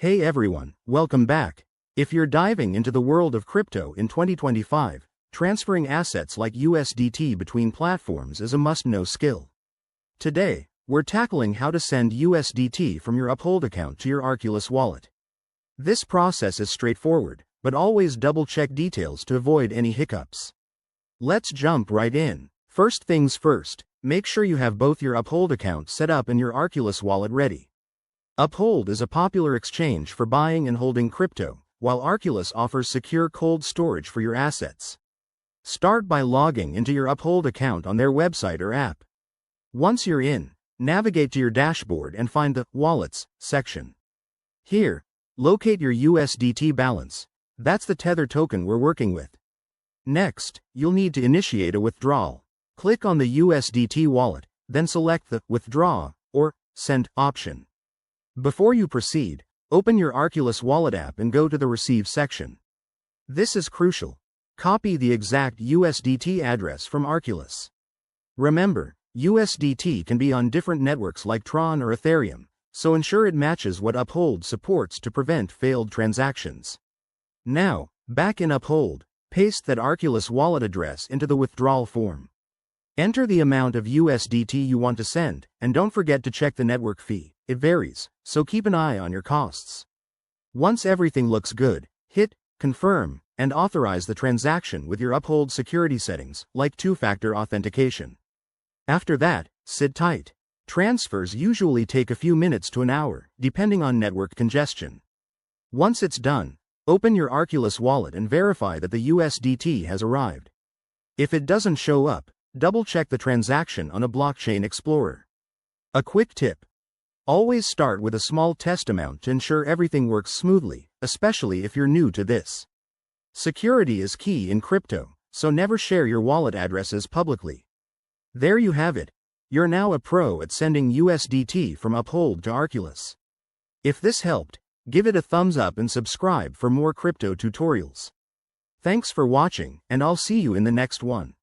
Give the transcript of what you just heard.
Hey everyone, welcome back. If you're diving into the world of crypto in 2025, transferring assets like USDT between platforms is a must-know skill. Today, we're tackling how to send USDT from your Uphold account to your Arculus wallet. This process is straightforward, but always double-check details to avoid any hiccups. Let's jump right in. First things first, make sure you have both your Uphold account set up and your Arculus wallet ready. Uphold is a popular exchange for buying and holding crypto, while Arculus offers secure cold storage for your assets. Start by logging into your Uphold account on their website or app. Once you're in, navigate to your dashboard and find the Wallets section. Here, locate your USDT balance. That's the Tether token we're working with. Next, you'll need to initiate a withdrawal. Click on the USDT wallet, then select the Withdraw or Send option. Before you proceed, open your Arculus wallet app and go to the Receive section. This is crucial. Copy the exact USDT address from Arculus. Remember, USDT can be on different networks like Tron or Ethereum, so ensure it matches what Uphold supports to prevent failed transactions. Now, back in Uphold, paste that Arculus wallet address into the withdrawal form. Enter the amount of USDT you want to send, and don't forget to check the network fee. It varies, so keep an eye on your costs. Once everything looks good, hit Confirm and authorize the transaction with your Uphold security settings, like two-factor authentication. After that, sit tight. Transfers usually take a few minutes to an hour, depending on network congestion. Once it's done, open your Arculus wallet and verify that the USDT has arrived. If it doesn't show up, double-check the transaction on a blockchain explorer. A quick tip. Always start with a small test amount to ensure everything works smoothly, especially if you're new to this. Security is key in crypto, so never share your wallet addresses publicly. There you have it. You're now a pro at sending USDT from Uphold to Arculus. If this helped, give it a thumbs up and subscribe for more crypto tutorials. Thanks for watching, and I'll see you in the next one.